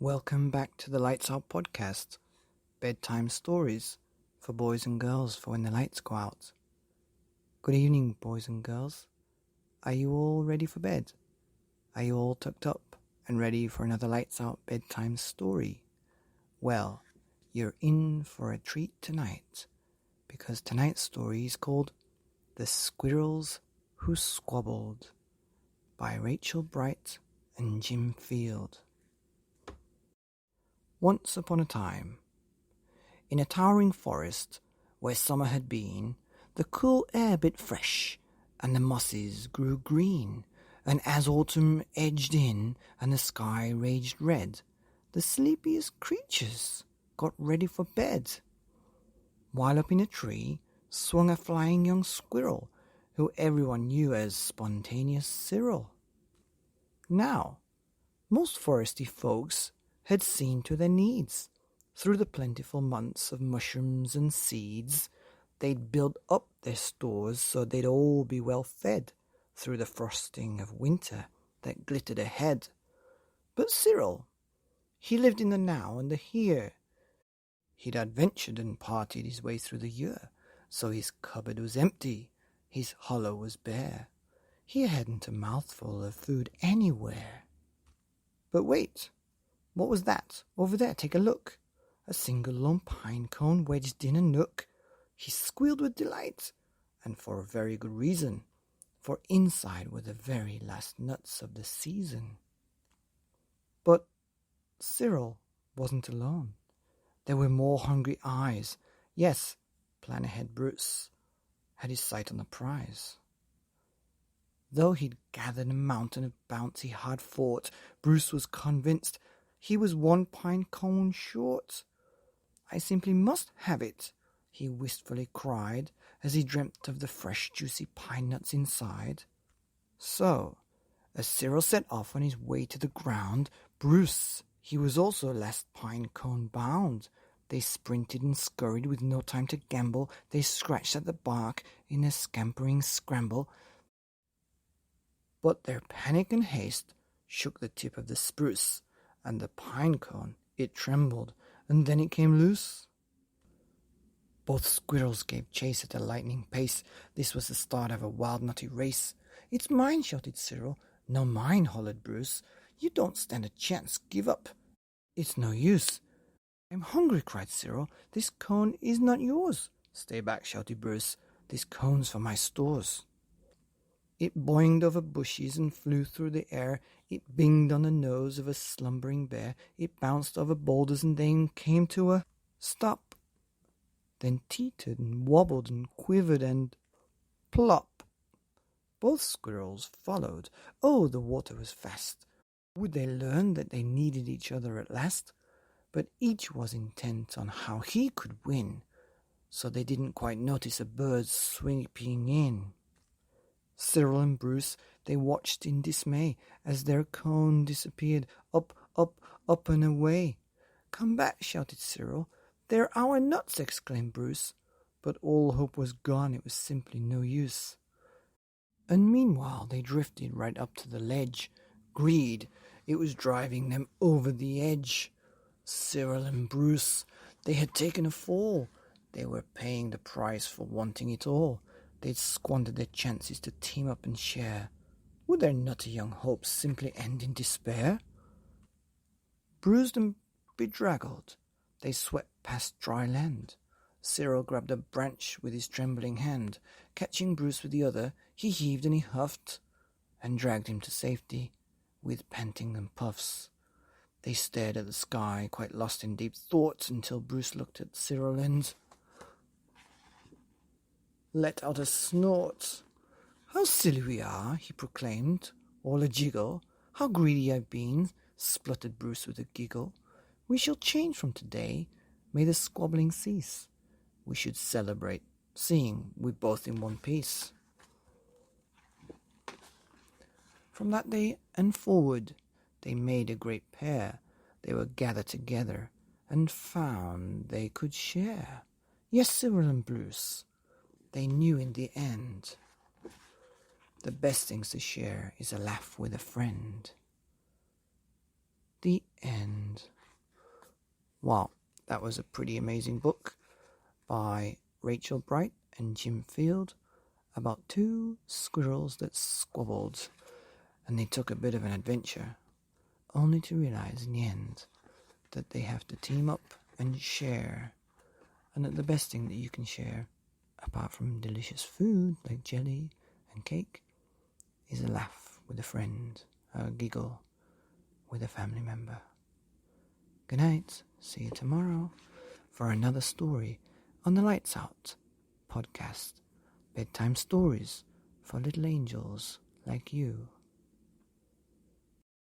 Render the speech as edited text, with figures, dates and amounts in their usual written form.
Welcome back to the Lights Out podcast, bedtime stories for boys and girls for when the lights go out. Good evening, boys and girls. Are you all ready for bed? Are you all tucked up and ready for another Lights Out bedtime story? Well, you're in for a treat tonight, because tonight's story is called The Squirrels Who Squabbled by Rachel Bright and Jim Field. Once upon a time, in a towering forest where summer had been, the cool air bit fresh, and the mosses grew green, and as autumn edged in and the sky raged red, the sleepiest creatures got ready for bed. While up in a tree swung a flying young squirrel, who everyone knew as Spontaneous Cyril. Now, most foresty folks had seen to their needs. Through the plentiful months of mushrooms and seeds, they'd built up their stores so they'd all be well fed through the frosting of winter that glittered ahead. But Cyril, he lived in the now and the here. He'd adventured and partied his way through the year, so his cupboard was empty, his hollow was bare. He hadn't a mouthful of food anywhere. But wait! What was that? Over there, take a look. A single lone pine cone wedged in a nook. He squealed with delight, and for a very good reason, for inside were the very last nuts of the season. But Cyril wasn't alone. There were more hungry eyes. Yes, plan ahead Bruce had his sight on the prize. Though he'd gathered a mountain of bounty hard fought, Bruce was convinced he was one pine cone short. I simply must have it, he wistfully cried, as he dreamt of the fresh, juicy pine nuts inside. So, as Cyril set off on his way to the ground, Bruce, he was also last pine cone bound. They sprinted and scurried with no time to gamble. They scratched at the bark in a scampering scramble. But their panic and haste shook the tip of the spruce, and the pine cone, it trembled, and then it came loose. Both squirrels gave chase at a lightning pace. This was the start of a wild, nutty race. "It's mine," shouted Cyril. "No, mine," hollered Bruce. "You don't stand a chance. Give up. It's no use." "I'm hungry," cried Cyril. "This cone is not yours." "Stay back," shouted Bruce. "This cone's for my stores." It boinged over bushes and flew through the air. It binged on the nose of a slumbering bear. It bounced over boulders and then came to a stop. Then teetered and wobbled and quivered and plop. Both squirrels followed. Oh, the water was fast. Would they learn that they needed each other at last? But each was intent on how he could win, so they didn't quite notice a bird sweeping in. Cyril and Bruce, they watched in dismay as their cone disappeared, up, up, up and away. "Come back," shouted Cyril. "They're our nuts," exclaimed Bruce. But all hope was gone. It was simply no use. And meanwhile they drifted right up to the ledge. Greed, it was driving them over the edge. Cyril and Bruce, they had taken a fall. They were paying the price for wanting it all. They'd squandered their chances to team up and share. Would their nutty young hopes simply end in despair? Bruised and bedraggled, they swept past dry land. Cyril grabbed a branch with his trembling hand. Catching Bruce with the other, he heaved and he huffed, and dragged him to safety with panting and puffs. They stared at the sky, quite lost in deep thought, until Bruce looked at Cyril and let out a snort. "How silly we are," he proclaimed, all a jiggle. "How greedy I've been," spluttered Bruce with a giggle. "We shall change from today. May the squabbling cease. We should celebrate, seeing we're both in one piece." From that day and forward, they made a great pair. They were gathered together and found they could share. Yes, Cyril and Bruce, they knew in the end the best things to share is a laugh with a friend. The end. Wow, that was a pretty amazing book by Rachel Bright and Jim Field about two squirrels that squabbled, and they took a bit of an adventure, only to realize in the end that they have to team up and share, and that the best thing that you can share, apart from delicious food like jelly and cake, is a laugh with a friend, a giggle with a family member. Good night, see you tomorrow for another story on the Lights Out podcast. Bedtime stories for little angels like you.